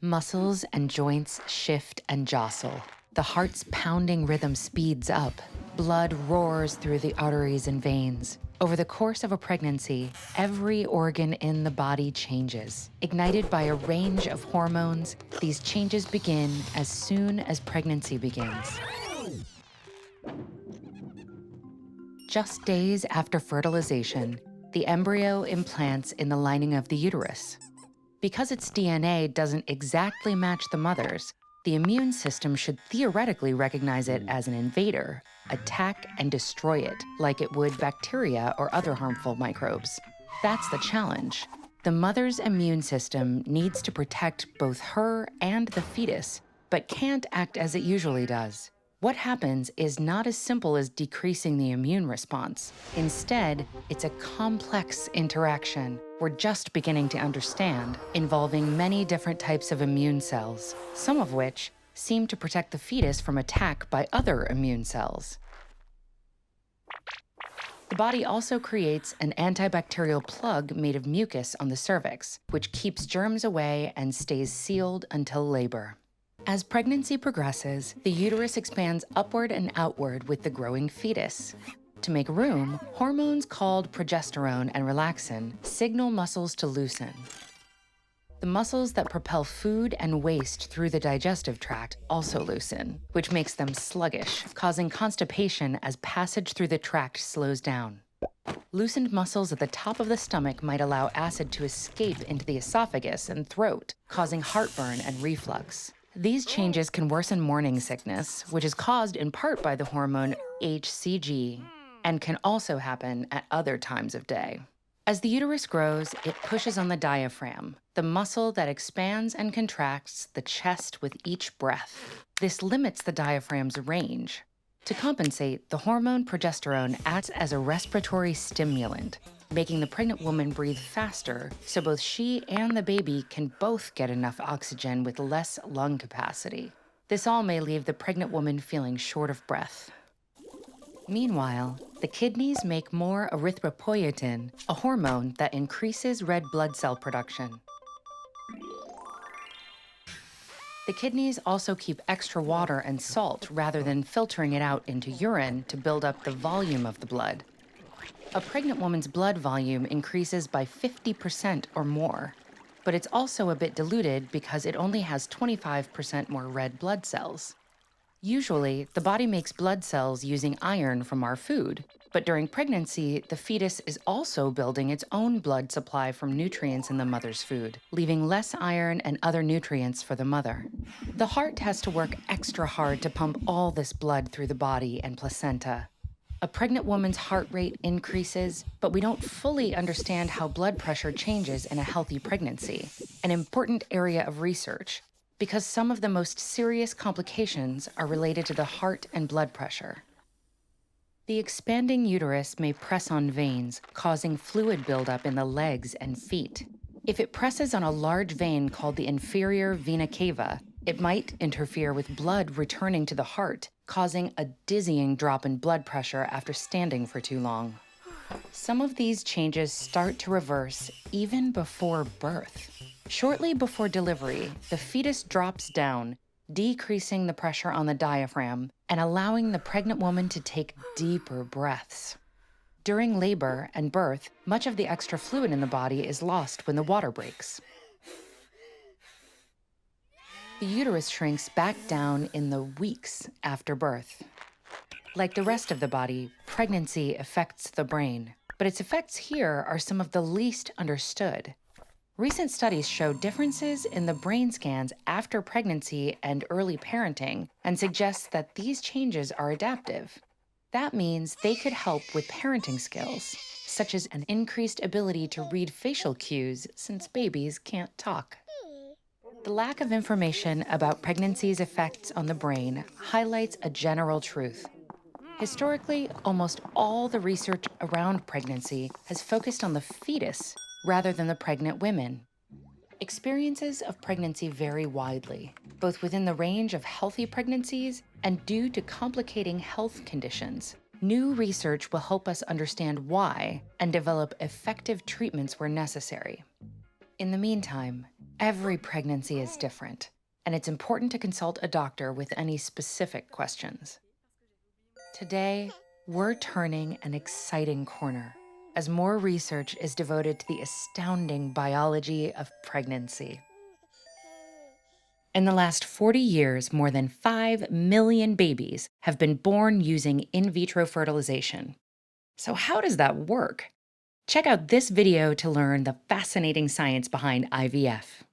Muscles and joints shift and jostle. The heart's pounding rhythm speeds up. Blood roars through the arteries and veins. Over the course of a pregnancy, every organ in the body changes. Ignited by a range of hormones, these changes begin as soon as pregnancy begins. Just days after fertilization, the embryo implants in the lining of the uterus. Because its DNA doesn't exactly match the mother's, the immune system should theoretically recognize it as an invader, attack and destroy it, like it would bacteria or other harmful microbes. That's the challenge. The mother's immune system needs to protect both her and the fetus, but can't act as it usually does. What happens is not as simple as decreasing the immune response. Instead, it's a complex interaction we're just beginning to understand, involving many different types of immune cells, some of which seem to protect the fetus from attack by other immune cells. The body also creates an antibacterial plug made of mucus on the cervix, which keeps germs away and stays sealed until labor. As pregnancy progresses, the uterus expands upward and outward with the growing fetus. To make room, hormones called progesterone and relaxin signal muscles to loosen. The muscles that propel food and waste through the digestive tract also loosen, which makes them sluggish, causing constipation as passage through the tract slows down. Loosened muscles at the top of the stomach might allow acid to escape into the esophagus and throat, causing heartburn and reflux. These changes can worsen morning sickness, which is caused in part by the hormone HCG, and can also happen at other times of day. As the uterus grows, it pushes on the diaphragm, the muscle that expands and contracts the chest with each breath. This limits the diaphragm's range. To compensate, the hormone progesterone acts as a respiratory stimulant, making the pregnant woman breathe faster so both she and the baby can both get enough oxygen with less lung capacity. This all may leave the pregnant woman feeling short of breath. Meanwhile, the kidneys make more erythropoietin, a hormone that increases red blood cell production. The kidneys also keep extra water and salt rather than filtering it out into urine to build up the volume of the blood. A pregnant woman's blood volume increases by 50% or more, but it's also a bit diluted because it only has 25% more red blood cells. Usually, the body makes blood cells using iron from our food, but during pregnancy, the fetus is also building its own blood supply from nutrients in the mother's food, leaving less iron and other nutrients for the mother. The heart has to work extra hard to pump all this blood through the body and placenta. A pregnant woman's heart rate increases, but we don't fully understand how blood pressure changes in a healthy pregnancy, an important area of research, because some of the most serious complications are related to the heart and blood pressure. The expanding uterus may press on veins, causing fluid buildup in the legs and feet. If it presses on a large vein called the inferior vena cava, it might interfere with blood returning to the heart, causing a dizzying drop in blood pressure after standing for too long. Some of these changes start to reverse even before birth. Shortly before delivery, the fetus drops down, decreasing the pressure on the diaphragm and allowing the pregnant woman to take deeper breaths. During labor and birth, much of the extra fluid in the body is lost when the water breaks. The uterus shrinks back down in the weeks after birth. Like the rest of the body, pregnancy affects the brain, but its effects here are some of the least understood. Recent studies show differences in the brain scans after pregnancy and early parenting and suggest that these changes are adaptive. That means they could help with parenting skills, such as an increased ability to read facial cues since babies can't talk. The lack of information about pregnancy's effects on the brain highlights a general truth. Historically, almost all the research around pregnancy has focused on the fetus rather than the pregnant women. Experiences of pregnancy vary widely, both within the range of healthy pregnancies and due to complicating health conditions. New research will help us understand why and develop effective treatments where necessary. In the meantime, Every pregnancy is different, and it's important to consult a doctor with any specific questions. Today, we're turning an exciting corner as more research is devoted to the astounding biology of pregnancy. In the last 40 years, more than 5 million babies have been born using in vitro fertilization. So how does that work? Check out this video to learn the fascinating science behind IVF.